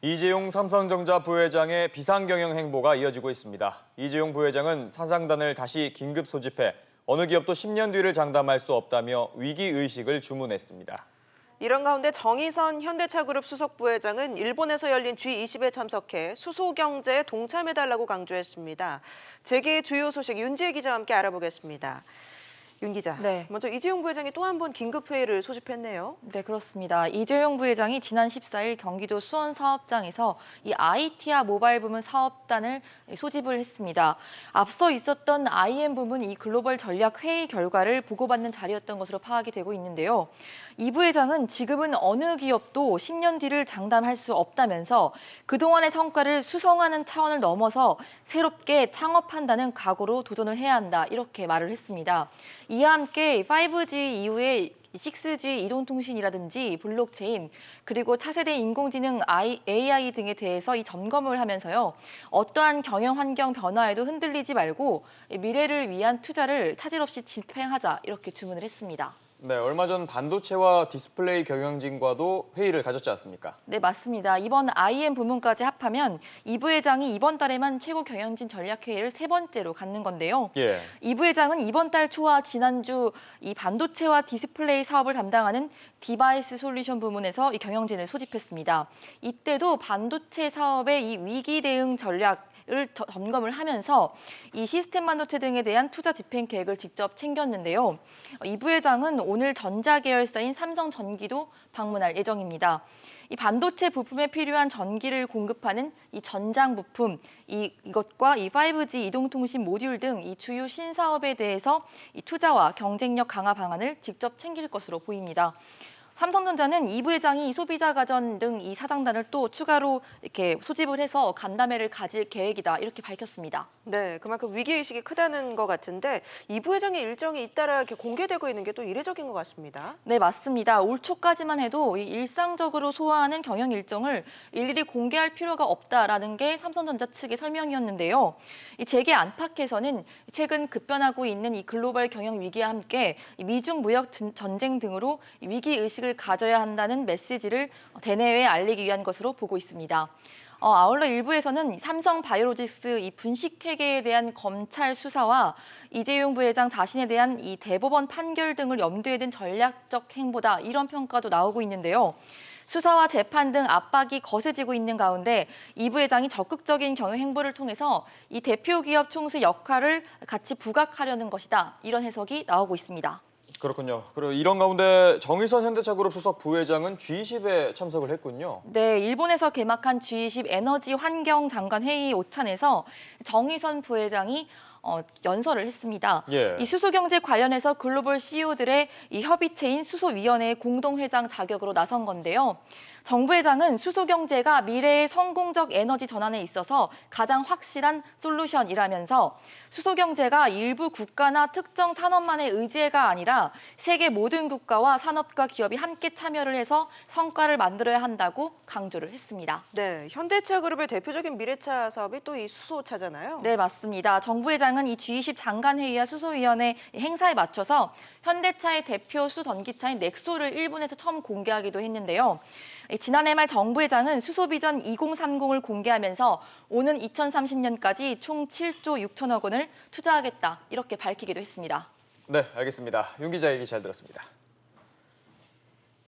이재용 삼성전자 부회장의 비상경영 행보가 이어지고 있습니다. 이재용 부회장은 사장단을 다시 긴급 소집해 어느 기업도 10년 뒤를 장담할 수 없다며 위기의식을 주문했습니다. 이런 가운데 정의선 현대차그룹 수석 부회장은 일본에서 열린 G20에 참석해 수소경제에 동참해달라고 강조했습니다. 재계의 주요 소식 윤지혜 기자와 함께 알아보겠습니다. 윤 기자, 네. 먼저 이재용 부회장이 또 한 번 긴급회의를 소집했네요. 네, 그렇습니다. 이재용 부회장이 지난 14일 경기도 수원 사업장에서 이 IT와 모바일 부문 사업단을 소집을 했습니다. 앞서 있었던 IM 부문 이 글로벌 전략 회의 결과를 보고받는 자리였던 것으로 파악이 되고 있는데요. 이 부회장은 지금은 어느 기업도 10년 뒤를 장담할 수 없다면서 그동안의 성과를 수성하는 차원을 넘어서 새롭게 창업한다는 각오로 도전을 해야 한다, 이렇게 말을 했습니다. 이와 함께 5G 이후에 6G 이동통신이라든지 블록체인, 그리고 차세대 인공지능 AI 등에 대해서 이 점검을 하면서요. 어떠한 경영 환경 변화에도 흔들리지 말고 미래를 위한 투자를 차질 없이 집행하자, 이렇게 주문을 했습니다. 네, 얼마 전 반도체와 디스플레이 경영진과도 회의를 가졌지 않습니까? 네, 맞습니다. 이번 IM 부문까지 합하면 이 부회장이 이번 달에만 최고 경영진 전략회의를 3번째로 갖는 건데요. 이 부회장은 이번 달 초와 지난주 이 반도체와 디스플레이 사업을 담당하는 디바이스 솔루션 부문에서 이 경영진을 소집했습니다. 이때도 반도체 사업의 이 위기 대응 전략을 점검을 하면서 이 시스템 반도체 등에 대한 투자 집행 계획을 직접 챙겼는데요. 이 부회장은 오늘 전자 계열사인 삼성전기도 방문할 예정입니다. 이 반도체 부품에 필요한 전기를 공급하는 이 전장 부품, 이것과 이 5G 이동통신 모듈 등 이 주요 신사업에 대해서 이 투자와 경쟁력 강화 방안을 직접 챙길 것으로 보입니다. 삼성전자는 이 부회장이 소비자 가전 등 이 사장단을 또 추가로 이렇게 소집을 해서 간담회를 가질 계획이다, 이렇게 밝혔습니다. 네, 그만큼 위기의식이 크다는 것 같은데 이 부회장의 일정이 잇따라 이렇게 공개되고 있는 게 또 이례적인 것 같습니다. 네, 맞습니다. 올 초까지만 해도 이 일상적으로 소화하는 경영 일정을 일일이 공개할 필요가 없다라는 게 삼성전자 측의 설명이었는데요. 이 재계 안팎에서는 최근 급변하고 있는 이 글로벌 경영 위기와 함께 미중 무역 전쟁 등으로 위기 의식을 가져야 한다는 메시지를 대내외에 알리기 위한 것으로 보고 있습니다. 아울러 일부에서는 삼성 바이오로직스 이 분식 회계에 대한 검찰 수사와 이재용 부회장 자신에 대한 이 대법원 판결 등을 염두에 둔 전략적 행보다, 이런 평가도 나오고 있는데요. 수사와 재판 등 압박이 거세지고 있는 가운데 이 부회장이 적극적인 경영 행보를 통해서 이 대표 기업 총수 역할을 같이 부각하려는 것이다, 이런 해석이 나오고 있습니다. 그렇군요. 그리고 이런 가운데 정의선 현대차그룹 수석 부회장은 G20에 참석을 했군요. 네, 일본에서 개막한 G20 에너지 환경 장관 회의 오찬에서 정의선 부회장이 연설을 했습니다. 이 수소경제 관련해서 글로벌 CEO들의 이 협의체인 수소위원회의 공동회장 자격으로 나선 건데요. 정 부회장은 수소경제가 미래의 성공적 에너지 전환에 있어서 가장 확실한 솔루션이라면서 수소경제가 일부 국가나 특정 산업만의 의지가 아니라 세계 모든 국가와 산업과 기업이 함께 참여를 해서 성과를 만들어야 한다고 강조를 했습니다. 네, 현대차그룹의 대표적인 미래차 사업이 또 이 수소차잖아요. 네, 맞습니다. 정 부회장은 이 G20 장관회의와 수소위원회 행사에 맞춰서 현대차의 대표 수전기차인 넥소를 일본에서 처음 공개하기도 했는데요. 지난해 말 정 부회장은 수소비전 2030을 공개하면서 오는 2030년까지 총 7조 6천억 원을 투자하겠다, 이렇게 밝히기도 했습니다. 네, 알겠습니다. 윤 기자 얘기 잘 들었습니다.